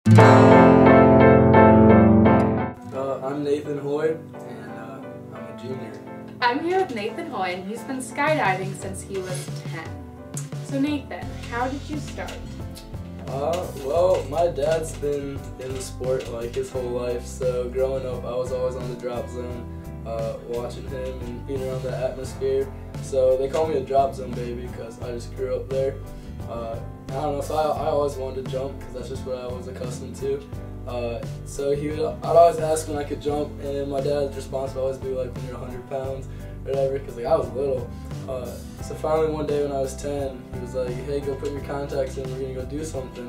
I'm Nathan Hoy, and I'm a junior. I'm here with Nathan Hoy, and he's been skydiving since he was 10. So Nathan, how did you start? Well, my dad's been in the sport like his whole life, so growing up I was always on the drop zone, watching him and being around that atmosphere. So they call me a drop zone baby because I just grew up there. I don't know, so I always wanted to jump because that's just what I was accustomed to. So I'd always ask when I could jump, and my dad's response would always be like, when you're 100 pounds or whatever, because like I was little. So finally one day when I was 10, he was like, hey, go put your contacts in, we're gonna go do something.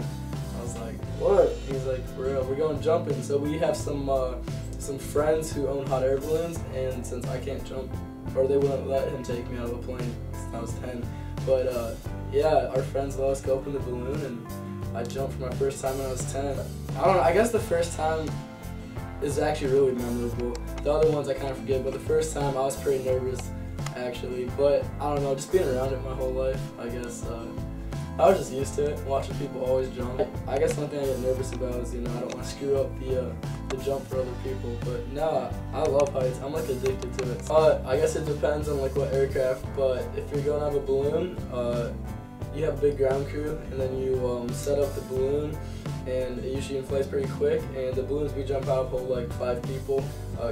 I was like, what? He's like, we're going jumping. So we have some friends who own hot air balloons, and since I can't jump, or they wouldn't let him take me out of a plane since I was 10. But yeah, our friends let us go up in the balloon, and I jumped for my first time when I was 10. I don't know, I guess the first time is actually really memorable. The other ones I kind of forget, but the first time I was pretty nervous actually. But I don't know, just being around it my whole life, I guess I was just used to it, watching people always jump. I guess one thing I get nervous about is, I don't want to screw up the jump for other people. But nah, I love heights. I'm like addicted to it. I guess it depends on like what aircraft, but if you're going to have a balloon, you have a big ground crew, and then you set up the balloon, and it usually inflates pretty quick, and the balloons we jump out of hold like 5 people,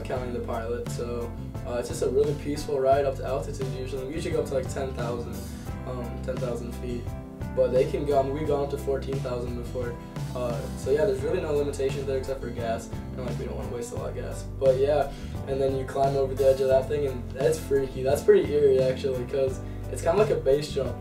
counting the pilot. So it's just a really peaceful ride up to altitude usually. We usually go up to like 10,000 feet, but they can go, we've gone up to 14,000 before. So yeah, there's really no limitations there except for gas, and like we don't want to waste a lot of gas. But yeah, and then you climb over the edge of that thing, and that's freaky. That's pretty eerie actually, because it's kind of like a base jump.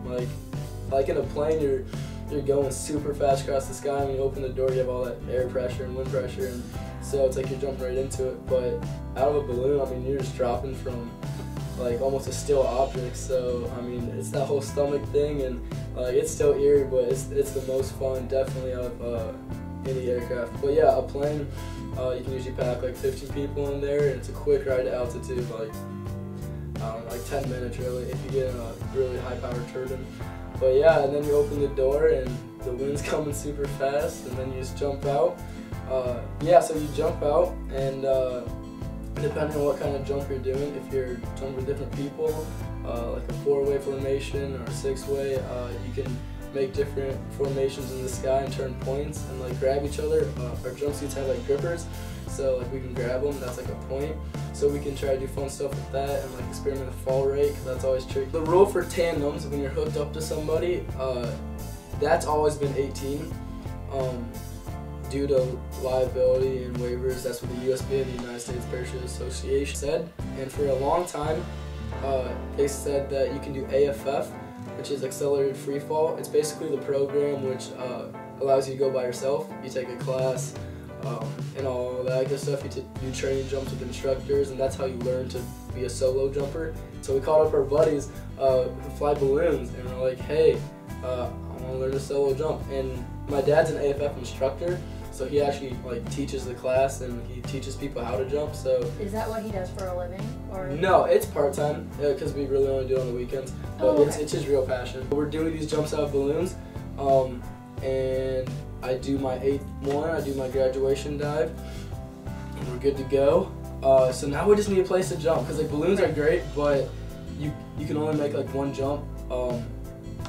Like in a plane, you're going super fast across the sky, and when you open the door, you have all that air pressure and wind pressure, and so it's like you're jumping right into it. But out of a balloon, I mean, you're just dropping from like almost a still object. So I mean, it's that whole stomach thing, and it's still eerie, but it's the most fun definitely out of any aircraft. But yeah, a plane, you can usually pack like 15 people in there, and it's a quick ride to altitude, like 10 minutes really, if you get in a really high powered turbine. But yeah, and then you open the door and the wind's coming super fast, and then you just jump out. Yeah, so you jump out, and depending on what kind of jump you're doing, if you're jumping with different people, like a 4-way formation or a 6-way, you can make different formations in the sky and turn points and like grab each other. Our jumpsuits have like grippers, so like we can grab them, that's like a point. So we can try to do fun stuff with that and like experiment with fall rate, because that's always tricky. The rule for tandems, when you're hooked up to somebody, that's always been 18. Due to liability and waivers, that's what the USPA, the United States Parachute Association, said. And for a long time, they said that you can do AFF, which is accelerated free fall. It's basically the program which allows you to go by yourself. You take a class and all that good stuff. You do training jumps with instructors, and that's how you learn to be a solo jumper. So we called up our buddies who fly balloons, and we're like, hey, I want to learn a solo jump. And my dad's an AFF instructor, so he actually like teaches the class, and he teaches people how to jump. So is that what he does for a living, or? No, it's part-time because we really only do it on the weekends. But okay. It's his real passion. We're doing these jumps out of balloons, and I do my 8th one. I do my graduation dive, and we're good to go. So now we just need a place to jump, because like balloons are great, but you can only make like one jump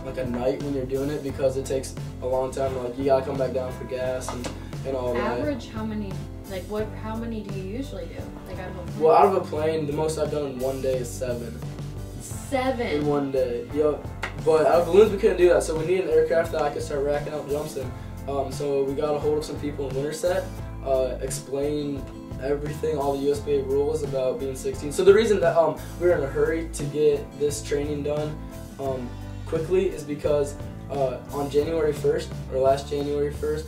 like a night when you're doing it, because it takes a long time. Like you gotta come back down for gas and all that. Average, how many? Like how many do you usually do? Like out of a plane? Well, out of a plane, the most I've done in one day is 7. 7 in one day. Yep. But out of balloons, we couldn't do that, so we need an aircraft that I could start racking up jumps in. So we got a hold of some people in Winterset, explain everything, all the USPA rules about being 16. So the reason that we were in a hurry to get this training done quickly is because on January 1st, or last January 1st,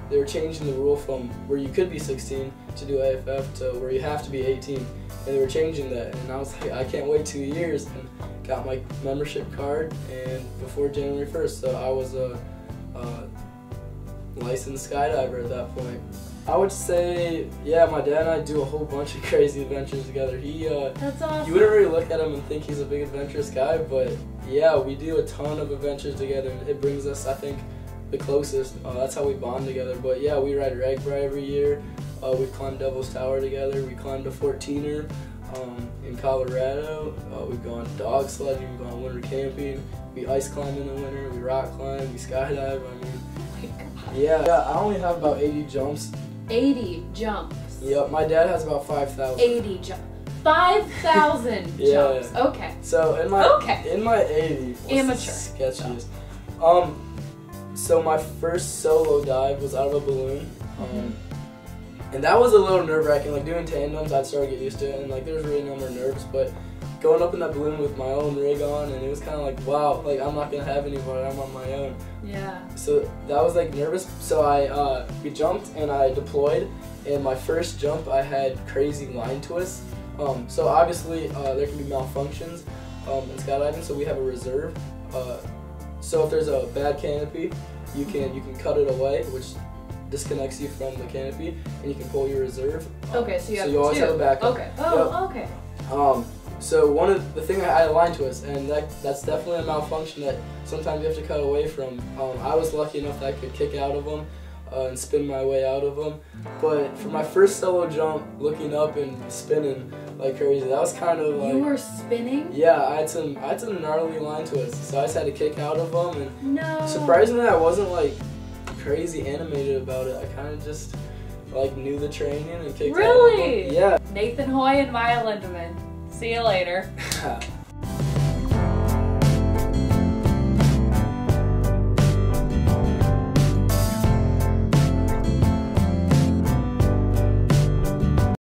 they were changing the rule from where you could be 16 to do AFF to where you have to be 18, and they were changing that, and I was like, I can't wait 2 years, and got my membership card, and before January 1st, so I was a licensed skydiver at that point. I would say, yeah, my dad and I do a whole bunch of crazy adventures together. That's awesome. You wouldn't really look at him and think he's a big adventurous guy, but yeah, we do a ton of adventures together, and it brings us, I think, the closest. That's how we bond together. But yeah, we ride Ragbri every year. We climbed Devil's Tower together. We climbed a 14er in Colorado. We've gone dog sledding. We've gone winter camping. We ice climb in the winter. We rock climb. We skydive. I mean, yeah. I only have about 80 jumps. 80 jumps. Yep, my dad has about 5,000. 80 jumps. 5,000 yeah. jumps. Okay. So in my 80, amateur sketchiest. So my first solo dive was out of a balloon. And that was a little nerve-wracking. Like doing tandems, I'd start to get used to it, and like there was really no more nerves. But going up in that balloon with my own rig on, and it was kind of like, wow, like I'm not gonna have anybody. I'm on my own. Yeah. So that was like nervous. So we jumped and I deployed. And my first jump, I had crazy line twists. So obviously there can be malfunctions in skydiving. So we have a reserve. So if there's a bad canopy, you can cut it away, which disconnects you from the canopy, and you can pull your reserve. Okay, so you always have a backup. Okay. Oh, yep. okay. So one of the thing I had a line twist, and that's definitely a malfunction that sometimes you have to cut away from. I was lucky enough that I could kick out of them and spin my way out of them. But for my first solo jump, looking up and spinning like crazy, that was kind of like... You were spinning? Yeah, I had some gnarly line twists, so I just had to kick out of them. And no. Surprisingly, I wasn't like crazy animated about it. I kind of just like knew the training and kicked out of them. Really? Yeah. Nathan Hoy and Maia Lindemann. See you later.